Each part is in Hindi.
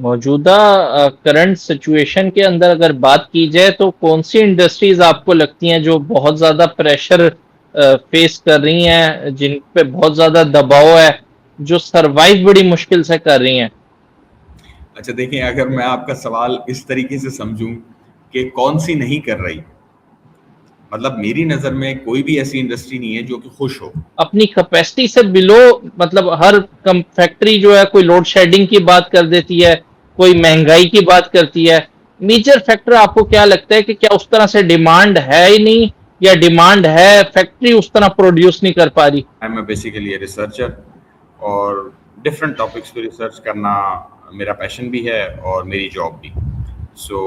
मौजूदा करंट सिचुएशन के अंदर अगर बात की जाए तो कौन सी इंडस्ट्रीज आपको लगती हैं जो बहुत ज़्यादा प्रेशर फेस कर रही हैं, जिन पे बहुत ज़्यादा दबाव है, जो सरवाइव बड़ी मुश्किल से कर रही हैं? अच्छा देखिए, अगर मैं आपका सवाल इस तरीके से समझूं कि कौन सी नहीं कर रही, मतलब मेरी नज़र में कोई भी ऐसी इंडस्ट्री नहीं है जो कि खुश हो। अपनी कैपेसिटी से बिलो, मतलब हर कम फैक्ट्री जो है कोई लोड शेडिंग की बात कर देती है, कोई महंगाई की बात करती है। मेजर फैक्टर आपको क्या लगता है कि क्या उस तरह से डिमांड है ही नहीं, या डिमांड है, फैक्ट्री उस तरह प्रोड्यूस नहीं कर पा रही? आई एम बेसिकली रिसर्चर, और डिफरेंट टॉपिक्स पे रिसर्च करना मेरा पैशन भी है और मेरी जॉब भी। So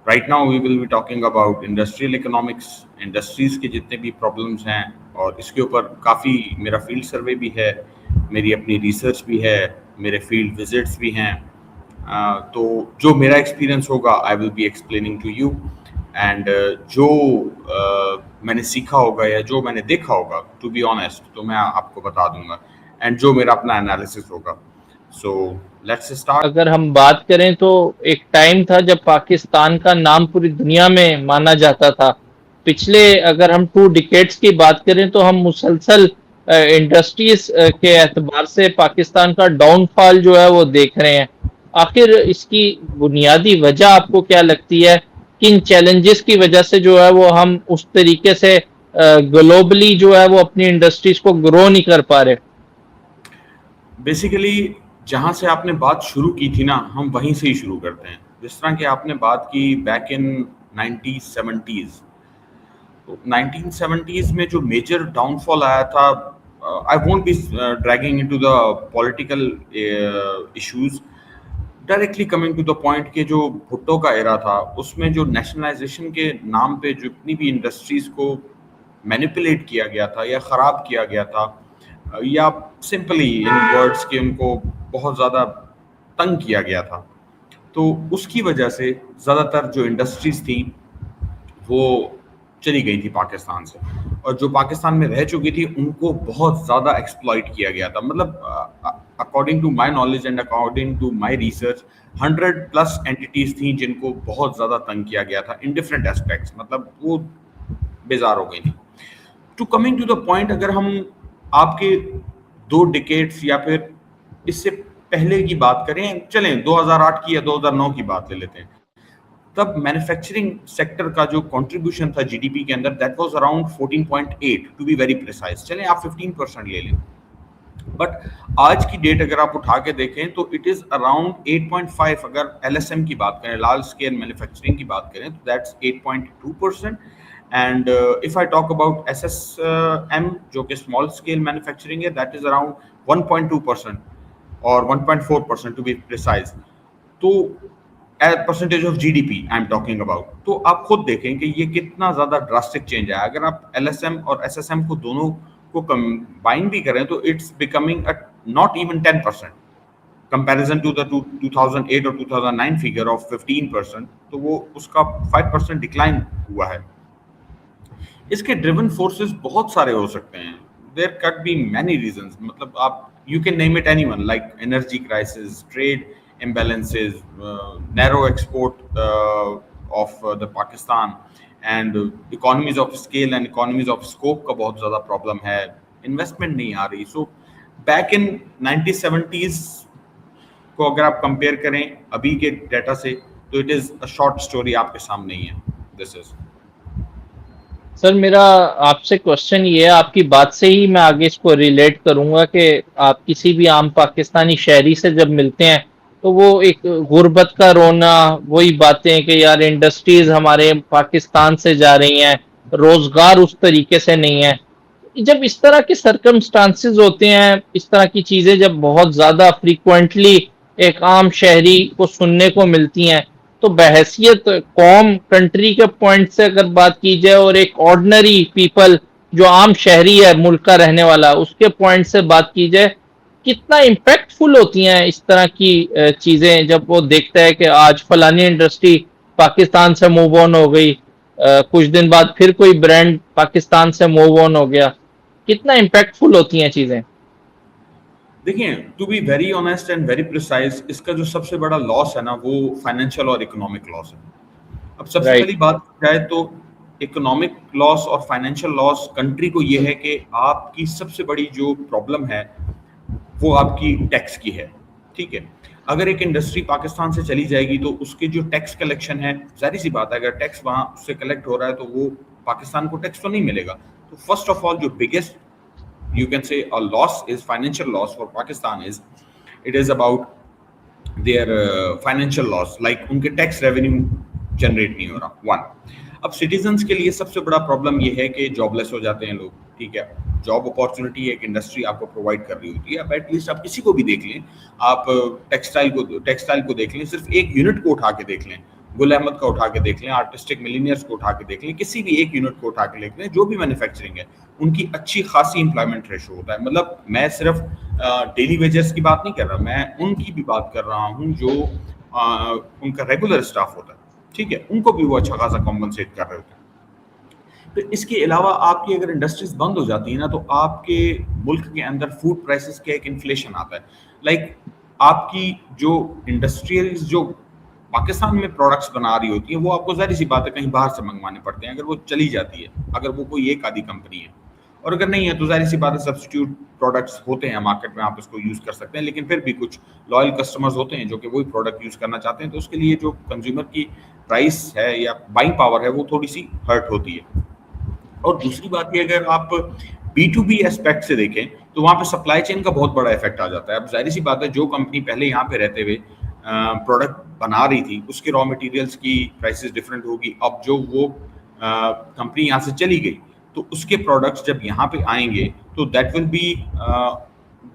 right now we will be talking about industrial economics, industries के जितने भी प्रॉब्लम्स हैं, और इसके ऊपर काफ़ी मेरा फील्ड सर्वे भी है, मेरी अपनी रिसर्च भी है, मेरे फील्ड विजिट्स भी हैं। तो जो मेरा एक्सपीरियंस होगा I will be explaining to you, and जो मैंने सीखा होगा या जो मैंने देखा होगा, टू बी ऑनेस्ट, तो मैं आपको बता दूंगा, एंड जो मेरा अपना एनालिसिस होगा। So let's start. अगर हम बात करें तो एक टाइम था जब पाकिस्तान का नाम पूरी दुनिया में माना जाता था। पिछले अगर हम 2 डिकेड्स की बात करें तो हम मुसलसल इंडस्ट्रीज के एतबार से पाकिस्तान का डाउनफॉल जो है वो देख रहे हैं। आखिर इसकी बुनियादी वजह आपको क्या लगती है? किन चैलेंजेस की वजह से जो है वो हम उस तरीके से ग्लोबली जो है वो अपनी इंडस्ट्रीज को ग्रो नहीं कर पा रहे? बेसिकली जहाँ से आपने बात शुरू की थी ना, हम वहीं से ही शुरू करते हैं। जिस तरह की आपने बात की बैक इन 1970s, तो 1970s में जो मेजर डाउनफॉल आया था, I won't be dragging into the political issues, directly coming to the point के जो भुट्टो का एरा था, उसमें जो नेशनलाइजेशन के नाम पे जितनी भी इंडस्ट्रीज को मैनिपुलेट किया गया था या ख़राब किया गया था, या सिंपली इन वर्ड्स के उनको बहुत ज़्यादा तंग किया गया था, तो उसकी वजह से ज़्यादातर जो इंडस्ट्रीज थी वो चली गई थी पाकिस्तान से, और जो पाकिस्तान में रह चुकी थी उनको बहुत ज़्यादा एक्सप्लॉइट किया गया था। मतलब according to my knowledge and according to my research, 100+ entities थी जिनको बहुत ज़्यादा तंग किया गया था इन डिफरेंट एस्पेक्ट्स, मतलब वो बेजार हो गई थी। To coming to the point, अगर हम आपके 2 डिकेड्स या फिर इससे पहले की बात करें, चलें 2008 की या 2009 की बात ले लेते हैं, तब मैन्युफैक्चरिंग सेक्टर का जो कंट्रीब्यूशन था जीडीपी के अंदर, that was around 14.8 to be very precise. चलें आप 15% ले लें, बट आज की डेट अगर आप उठा के देखें तो इट इज अराउंड 8.5। अगर एलएसएम की बात करें, लार्ज स्केल मैन्युफैक्चरिंग की बात करें, तो that's 8.2%। And if I talk about SSM जो कि स्मॉल स्केल मैन्युफैक्चरिंग है, दैट इज अराउंड 1.2% और 1.4% टू बी प्रिसाइज। तो percentage of GDP I am talking about, तो आप खुद देखें कि ये कितना ज्यादा ड्रास्टिक चेंज है। अगर आप एलएसएम और एसएसएम को दोनों को कंबाइन भी करें तो it's becoming not even 10% comparison to the 2008 और 2009 फिगर ऑफ 15%, तो वो उसका 5% डिक्लाइन हुआ है। इसके ड्रिवन फोर्सेस बहुत सारे हो सकते हैं, there can be many reasons, मतलब आप you can name it anyone, like energy crisis, trade imbalances, narrow export of the Pakistan, and economies of scale and economies of scope का बहुत ज़्यादा प्रॉब्लम है, इन्वेस्टमेंट नहीं आ रही। सो बैक इन 1970s को अगर आप कंपेयर करें अभी के डेटा से, तो it is a short story आपके सामने ही है। This is. सर, मेरा आपसे क्वेश्चन ये है, आपकी बात से ही मैं आगे इसको रिलेट करूंगा कि आप किसी भी आम पाकिस्तानी शहरी से जब मिलते हैं तो वो एक गुर्बत का रोना, वही बातें कि यार इंडस्ट्रीज हमारे पाकिस्तान से जा रही हैं, रोजगार उस तरीके से नहीं है। जब इस तरह के सरकमस्टांसेस होते हैं, इस तरह की चीजें जब बहुत ज्यादा फ्रीक्वेंटली एक आम शहरी को सुनने को मिलती हैं, तो बहैसियत कौम, कंट्री के पॉइंट से अगर बात की जाए और एक ऑर्डिनरी पीपल जो आम शहरी है, मुल्क का रहने वाला, उसके पॉइंट से बात की जाए, कितना इम्पैक्टफुल होती हैं इस तरह की चीजें जब वो देखता है कि आज फलानी इंडस्ट्री पाकिस्तान से मूव ऑन हो गई, कुछ दिन बाद फिर कोई ब्रांड पाकिस्तान से मूव ऑन हो गया। कितना इम्पैक्टफुल होती हैं चीजें? देखिए, to be very honest and very precise, इसका जो सबसे बड़ा लॉस है ना, वो फाइनेंशियल और इकोनॉमिक लॉस है। अब सबसे राइट। पहली बात की जाए तो इकोनॉमिक लॉस और फाइनेंशियल लॉस कंट्री को ये है कि आपकी सबसे बड़ी जो प्रॉब्लम है वो आपकी टैक्स की है। ठीक है, अगर एक इंडस्ट्री पाकिस्तान से चली जाएगी तो उसके जो टैक्स कलेक्शन है, जाहिर सी बात है अगर टैक्स वहां उससे कलेक्ट हो रहा है तो वो पाकिस्तान को टैक्स तो नहीं मिलेगा। तो फर्स्ट ऑफ ऑल जो biggest you can say a loss is financial loss for Pakistan is it is about their financial loss, like उनके टैक्स रेवेन्यू जनरेट नहीं हो रहा। वन, अब सिटीजन्स के लिए सबसे बड़ा प्रॉब्लम ये है कि जॉबलेस हो जाते हैं लोग। ठीक है, जॉब अपॉर्चुनिटी एक इंडस्ट्री आपको प्रोवाइड कर रही होती है। अब एटलीस्ट आप किसी को भी देख लें, आप टेक्सटाइल को देख लें, सिर्फ एक यूनिट को उठा के देख लें, गुल अहमद का उठा के देख लें, आर्टिस्टिक मिलीनियर्स को उठा के देख लें, किसी भी एक यूनिट को उठा के देख लें, जो भी मैन्युफैक्चरिंग है उनकी अच्छी खासी इंप्लॉयमेंट रेशो होता है। मतलब मैं सिर्फ डेली वेजेस की बात नहीं कर रहा, मैं उनकी भी बात कर रहा हूँ जो उनका रेगुलर स्टाफ होता है। ठीक है, उनको भी वो अच्छा खासा कॉम्पनसेट कर रहे होते हैं। तो इसके अलावा आपकी अगर इंडस्ट्रीज बंद हो जाती है ना, तो आपके मुल्क के अंदर फूड प्राइसेस का एक इन्फ्लेशन आता है। लाइक आपकी जो इंडस्ट्रियल्स जो पाकिस्तान में प्रोडक्ट्स बना रही होती है, वो आपको जाहिर सी बात है कहीं बाहर से मंगवाने पड़ते हैं अगर वो चली जाती है, अगर वो कोई एक आधी कंपनी है। और अगर नहीं है तो जाहिर सी बात है सब्स्टिट्यूट प्रोडक्ट्स होते हैं मार्केट में, आप उसको यूज कर सकते हैं। लेकिन फिर भी कुछ लॉयल कस्टमर्स होते हैं जो कि वही प्रोडक्ट यूज करना चाहते हैं, तो उसके लिए जो कंज्यूमर की प्राइस है या बाइंग पावर है वो थोड़ी सी हर्ट होती है। और दूसरी बात ये, अगर आप B2B एस्पेक्ट से देखें तो वहां पे सप्लाई चेन का बहुत बड़ा इफेक्ट आ जाता है। अब जाहिर सी बात है जो कंपनी पहले यहाँ पे रहते हुए प्रोडक्ट बना रही थी, उसके रॉ मटेरियल्स की प्राइसेस डिफरेंट होगी। अब जो वो कंपनी यहाँ से चली गई तो उसके प्रोडक्ट्स जब यहाँ पे आएंगे तो that will be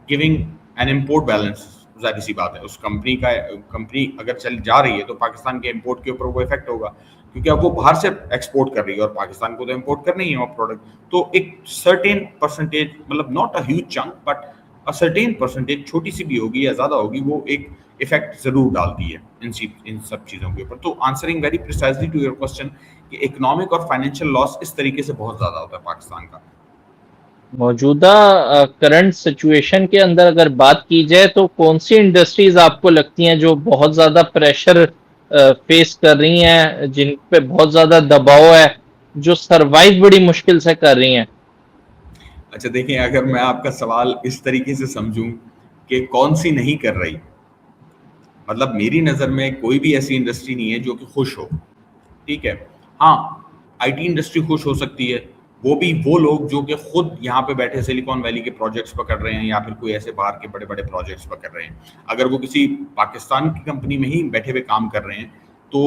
giving an import balance. जाहिर सी बात है उस कंपनी अगर चल जा रही है तो पाकिस्तान के इम्पोर्ट के ऊपर वो इफेक्ट होगा, क्योंकि अब वो बाहर से एक्सपोर्ट कर रही है और पाकिस्तान को तो इम्पोर्ट करना ही है वो प्रोडक्ट। तो एक सर्टेन परसेंटेज, मतलब not a huge chunk but a certain percentage, छोटी सी भी होगी या ज्यादा होगी, वो एक इफेक्ट जरूर डालती है इन सब चीजों के ऊपर। तो answering very precisely to your question कि इकोनॉमिक और फाइनेंशियल लॉस इस तरीके से बहुत ज्यादा होता है पाकिस्तान का। मौजूदा करंट सिचुएशन के अंदर अगर बात की जाए तो कौन सी इंडस्ट्रीज आपको लगती हैं जो बहुत ज्यादा प्रेशर फेस कर रही हैं, जिन पे बहुत ज्यादा दबाव है, जो सरवाइव बड़ी मुश्किल से कर रही हैं? अच्छा देखिए, अगर मैं आपका सवाल इस तरीके से समझूं कि कौन सी नहीं कर रही, मतलब मेरी नज़र में कोई भी ऐसी इंडस्ट्री नहीं है जो कि खुश हो। ठीक है, हाँ आईटी इंडस्ट्री खुश हो सकती है, वो भी वो लोग जो कि खुद यहाँ पे बैठे सिलिकॉन वैली के प्रोजेक्ट्स पकड़ रहे हैं या फिर कोई ऐसे बाहर के बड़े बड़े प्रोजेक्ट्स पकड़ रहे हैं। अगर वो किसी पाकिस्तान की कंपनी में ही बैठे हुए काम कर रहे हैं तो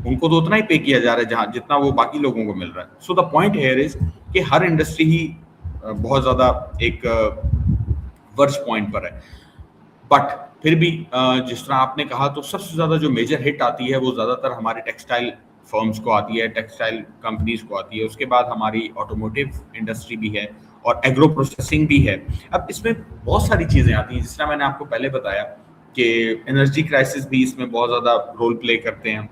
उनको तो उतना ही पे किया जा रहा है जहाँ जितना वो बाकी लोगों को मिल रहा है। So the point here is कि हर इंडस्ट्री ही बहुत ज़्यादा एक वर्स्ट पॉइंट पर है। बट फिर भी जिस तरह आपने कहा, तो सबसे ज़्यादा जो मेजर हिट आती है वो ज़्यादातर हमारे टेक्सटाइल फर्म्स को आती है, टेक्सटाइल कंपनीज को आती है। उसके बाद हमारी ऑटोमोटिव इंडस्ट्री भी है और एग्रो प्रोसेसिंग भी है। अब इसमें बहुत सारी चीज़ें आती हैं, जिस तरह मैंने आपको पहले बताया कि एनर्जी क्राइसिस भी इसमें बहुत ज़्यादा रोल प्ले करते हैं।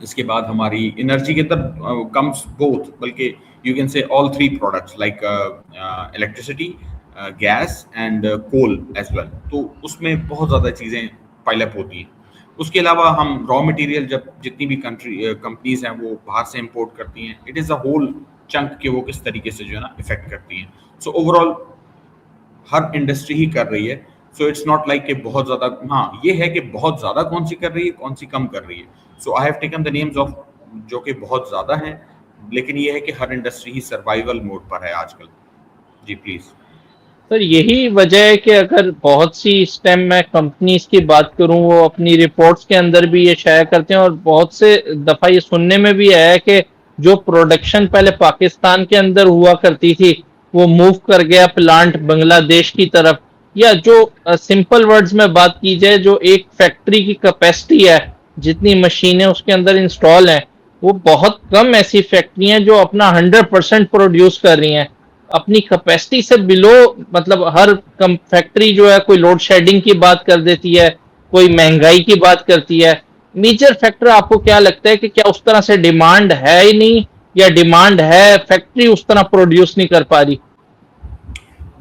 इसके बाद हमारी एनर्जी के अंदर कम्स बोथ, बल्कि you can say all three products like electricity, gas and coal as well. तो उसमें बहुत ज़्यादा चीज़ें पाइलअप होती हैं। उसके अलावा हम रॉ मटेरियल जब जितनी भी कंपनीज हैं वो बाहर से इंपोर्ट करती हैं, it is a whole chunk के वो किस तरीके से जो है ना इफेक्ट करती हैं। सो ओवरऑल हर इंडस्ट्री ही कर रही है। सो इट्स नॉट लाइक कि बहुत ज़्यादा, हाँ ये है कि बहुत ज़्यादा कौन सी कर रही है, कौन सी कम कर रही है। So I have taken the names of जो कि बहुत ज़्यादा हैं, लेकिन ये है कि हर इंडस्ट्री ही सर्वाइवल मोड पर है आजकल। जी प्लीज़। सर यही वजह है कि अगर बहुत सी इस टाइम मैं कंपनीज की बात करूं, वो अपनी रिपोर्ट्स के अंदर भी ये शाया करते हैं और बहुत से दफा ये सुनने में भी आया है कि जो प्रोडक्शन पहले पाकिस्तान के अंदर हुआ करती थी वो मूव कर गया प्लांट बांग्लादेश की तरफ। या जो सिंपल वर्ड्स में बात की जाए, जो एक फैक्ट्री की कैपेसिटी है, जितनी मशीनें उसके अंदर इंस्टॉल हैं, वो बहुत कम ऐसी फैक्ट्रियां जो अपना 100% प्रोड्यूस कर रही हैं। अपनी कैपेसिटी से बिलो, मतलब हर फैक्ट्री जो है कोई लोड शेडिंग की बात कर देती है, कोई महंगाई की बात करती है। मेजर फैक्टर आपको क्या लगता है कि क्या उस तरह से डिमांड है ही नहीं, या डिमांड है, फैक्ट्री उस तरह प्रोड्यूस नहीं कर पा रही?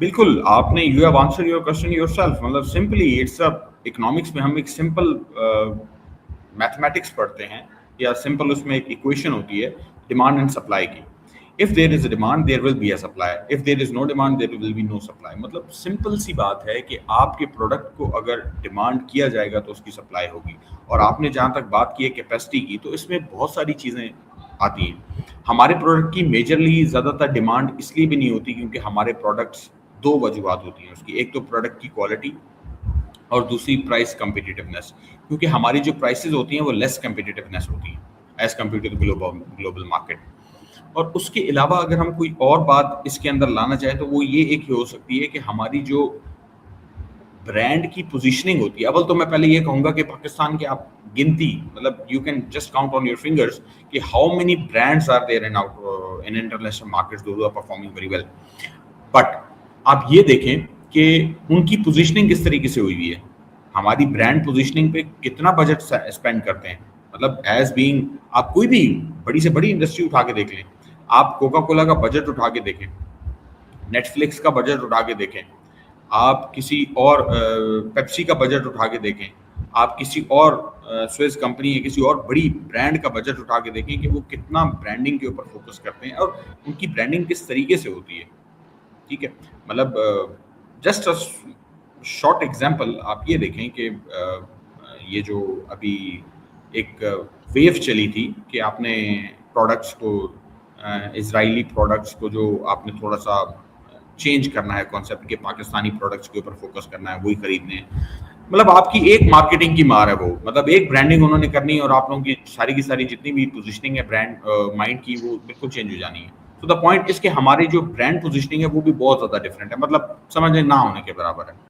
बिल्कुल, आपने you have answered your question yourself. मतलब सिंपली इट्स अ इकोनॉमिक्स में हम एक सिंपल मैथमेटिक्स पढ़ते हैं, या सिंपल उसमें एक इक्वेशन होती है डिमांड एंड सप्लाई की। If there is a demand there will be a supply, if there is no demand there will be no supply. मतलब सिंपल सी बात है कि आपके प्रोडक्ट को अगर डिमांड किया जाएगा तो उसकी सप्लाई होगी। और आपने जहां तक बात की है कैपेसिटी की, तो इसमें बहुत सारी चीजें आती हैं। हमारे प्रोडक्ट की मेजरली ज़्यादातर डिमांड इसलिए भी नहीं होती क्योंकि हमारे प्रोडक्ट्स दो वजूहत होती हैं उसकी। एक तो प्रोडक्ट की क्वालिटी और दूसरी प्राइस कम्पिटिटिवनेस। क्योंकि हमारी जो प्राइसेस होती हैं वो लेस कम्पिटिटिवनेस होती हैं as compare to the global market. और उसके अलावा अगर हम कोई और बात इसके अंदर लाना चाहें तो वो ये एक हो सकती है कि हमारी जो ब्रांड की पोजीशनिंग होती है। अव्वल तो मैं पहले ये कहूंगा कि पाकिस्तान की आप गिनती, मतलब you can just count on your fingers कि how many brands are there in international markets those are performing very well. But आप ये देखें कि उनकी पोजीशनिंग किस तरीके से हुई हुई है। हमारी ब्रांड पोजीशनिंग पे कितना बजट स्पेंड करते हैं। मतलब एज बीइंग, आप कोई भी बड़ी से बड़ी इंडस्ट्री उठा के देख लें, आप कोका कोला का बजट उठा के देखें, नेटफ्लिक्स का बजट उठा के देखें, आप किसी और पेप्सी का बजट उठा के देखें, आप किसी और स्विस कंपनी या किसी और बड़ी ब्रांड का बजट उठा के देखें कि वो कितना ब्रांडिंग के ऊपर फोकस करते हैं और उनकी ब्रांडिंग किस तरीके से होती है। ठीक है, मतलब जस्ट अ शॉर्ट एग्जांपल आप ये देखें कि ये जो अभी एक वेव चली थी कि आपने प्रोडक्ट्स को, इजरायली प्रोडक्ट्स को जो आपने थोड़ा सा चेंज करना है कॉन्सेप्ट के, पाकिस्तानी प्रोडक्ट्स के ऊपर फोकस करना है, वही खरीदने हैं। मतलब आपकी एक मार्केटिंग की मार है वो, मतलब एक ब्रांडिंग उन्होंने करनी है और आप लोगों की सारी जितनी भी पोजीशनिंग है ब्रांड माइंड की, वो बिल्कुल चेंज हो जानी है। तो द पॉइंट इज कि हमारी जो ब्रांड पोजीशनिंग है वो भी बहुत ज्यादा डिफरेंट है, मतलब समझ लें ना होने के बराबर है।